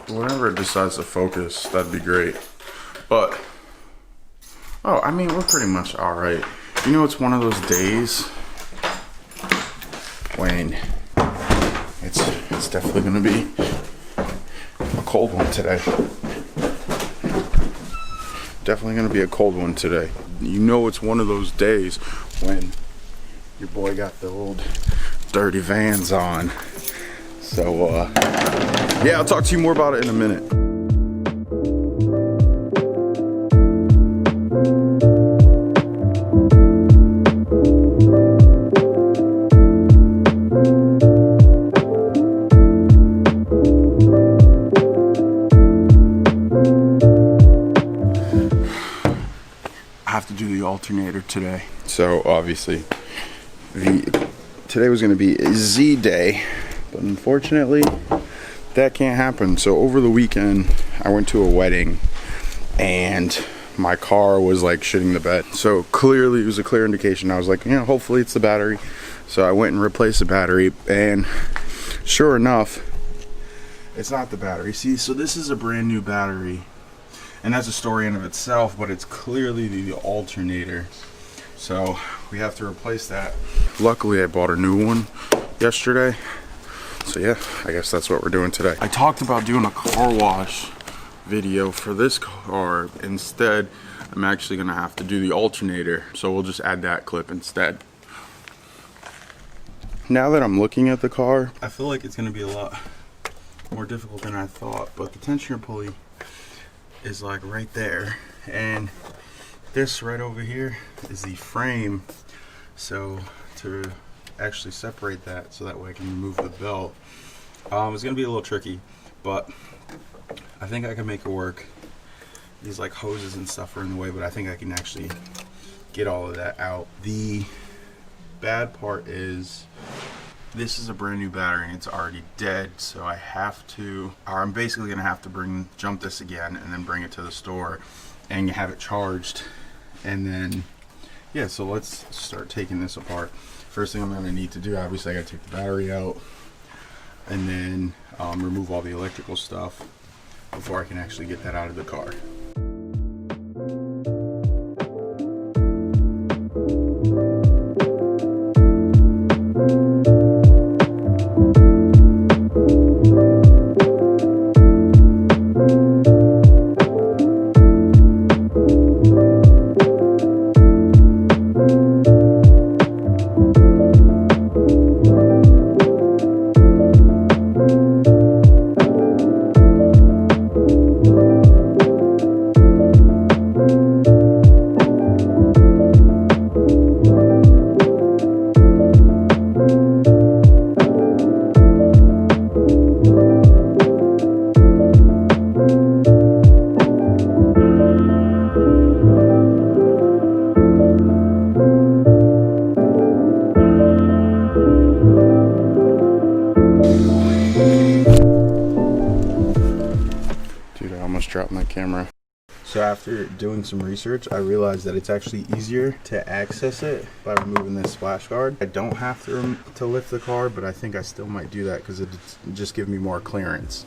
Whenever it decides to focus, that'd be great. But, oh, I mean, we're pretty much all right. You know, it's one of those days when it's definitely gonna be a cold one today. Definitely gonna be a cold one today. You know, it's one of those days when your boy got the old dirty Vans on. So, yeah, I'll talk to you more about it in a minute. I have to do the alternator today. So, obviously, today was going to be a Z day, but unfortunately that can't happen. So over the weekend I went to a wedding and my car was like shitting the bed. So clearly it was a clear indication. I was like, you know, hopefully it's the battery. So I went and replaced the battery, and sure enough, it's not the battery. See, so this is a brand new battery, and that's a story in of itself, but it's clearly the alternator. So we have to replace that. Luckily I bought a new one yesterday. So yeah, I guess that's what we're doing today. I talked about doing a car wash video for this car. Instead, I'm actually gonna have to do the alternator. So we'll just add that clip instead. Now that I'm looking at the car, I feel like it's gonna be a lot more difficult than I thought, but the tensioner pulley is like right there. And this right over here is the frame. So to actually separate that so that way I can remove the belt, it's gonna be a little tricky, but I think I can make it work. These like hoses and stuff are in the way, but I think I can actually get all of that out. The bad part is this is a brand new battery and it's already dead, so I have to, or I'm basically gonna have to jump this again and then bring it to the store and have it charged. And then yeah, so let's start taking this apart. First thing I'm gonna need to do, obviously I gotta take the battery out and then remove all the electrical stuff before I can actually get that out of the car. Drop my camera. So after doing some research, I realized that it's actually easier to access it by removing this splash guard. I don't have to lift the car, but I think I still might do that because it just gives me more clearance.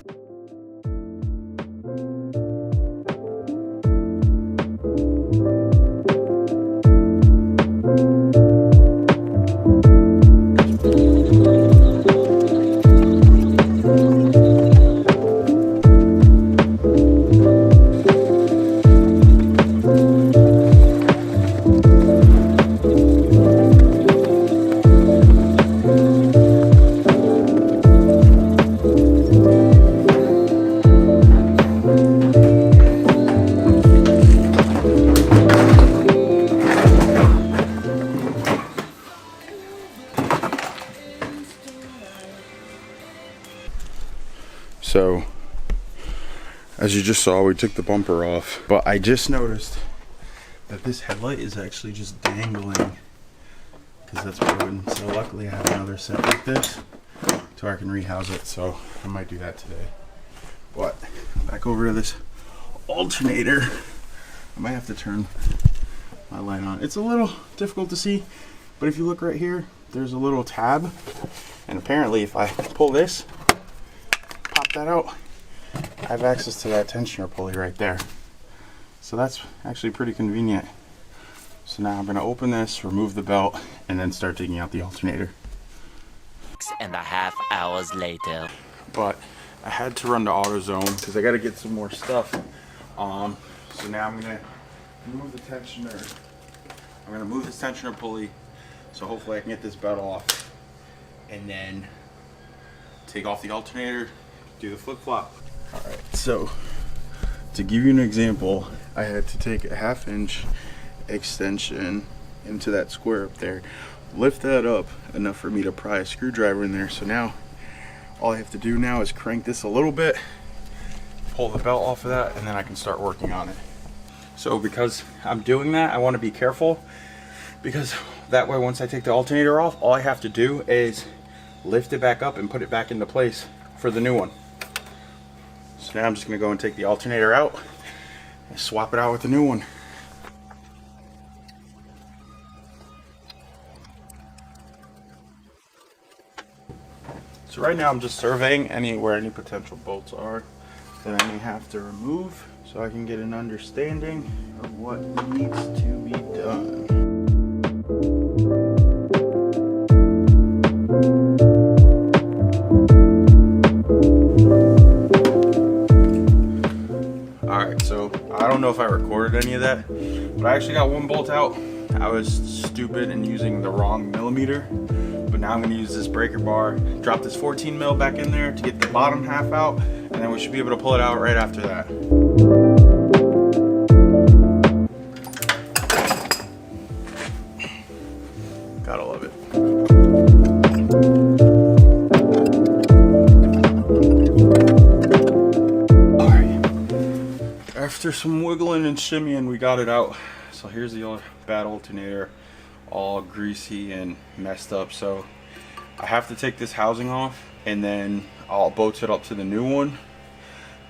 So, as you just saw, we took the bumper off, but I just noticed that this headlight is actually just dangling because that's broken. So luckily I have another set like this so I can rehouse it, so I might do that today. But back over to this alternator, I might have to turn my light on. It's a little difficult to see, but if you look right here, there's a little tab, and apparently if I pull this, pop that out, I have access to that tensioner pulley right there. So that's actually pretty convenient. So now I'm gonna open this, remove the belt, and then start taking out the alternator. 6.5 hours later. But I had to run to AutoZone because I gotta get some more stuff. So now I'm gonna move the tensioner. I'm gonna move this tensioner pulley, so hopefully I can get this belt off, and then take off the alternator, do the flip-flop. All right, so to give you an example, I had to take a 1/2 inch extension into that square up there, lift that up enough for me to pry a screwdriver in there. So now all I have to do now is crank this a little bit, pull the belt off of that, and then I can start working on it. So because I'm doing that, I want to be careful, because that way once I take the alternator off, all I have to do is lift it back up and put it back into place for the new one. So now I'm just going to go and take the alternator out and swap it out with the new one. So right now I'm just surveying where any potential bolts are that I may have to remove, so I can get an understanding of what needs to be done. Alright, so I don't know if I recorded any of that, but I actually got one bolt out. I was stupid in using the wrong millimeter, but now I'm going to use this breaker bar, drop this 14 mil back in there to get the bottom half out, and then we should be able to pull it out right after that. Gotta love it. Alright, after some wiggling and shimmying, we got it out. So here's the old bad alternator, all greasy and messed up. So I have to take this housing off, and then I'll bolt it up to the new one.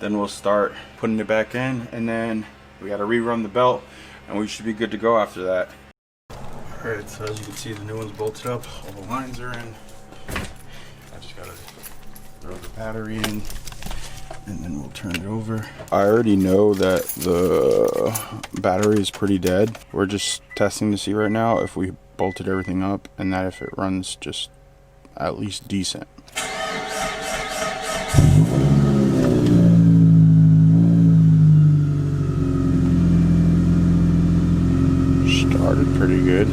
Then we'll start putting it back in, and then we got to rerun the belt, and we should be good to go after that. Alright, so as you can see, the new one's bolted up, all the lines are in. I just gotta throw the battery in, and then we'll turn it over. I already know that the battery is pretty dead. We're just testing to see right now if we bolted everything up, and that if it runs just at least decent. Started pretty good.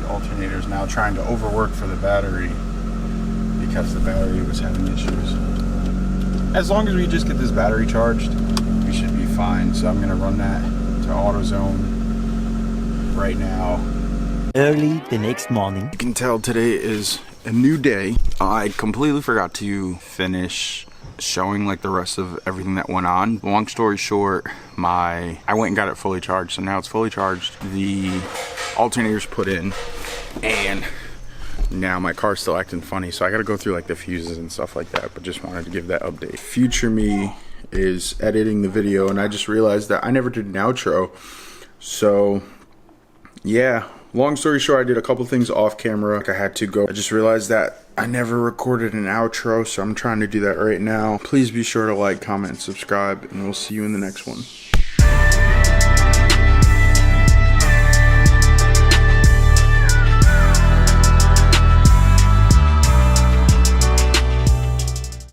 Alternator's now trying to overwork for the battery because the battery was having issues. As long as we just get this battery charged, we should be fine. So I'm gonna run that to AutoZone right now. Early the next morning. You can tell today is a new day. I completely forgot to finish showing like the rest of everything that went on. Long story short, I went and got it fully charged, so now it's fully charged. The alternator's put in, and now my car's still acting funny, so I gotta go through like the fuses and stuff like that, but just wanted to give that update. Future me is editing the video, and I just realized that I never did an outro. So yeah, long story short, I did a couple things off camera. Like I had to go. I just realized that I never recorded an outro, so I'm trying to do that right now. Please be sure to like, comment, and subscribe, and we'll see you in the next one.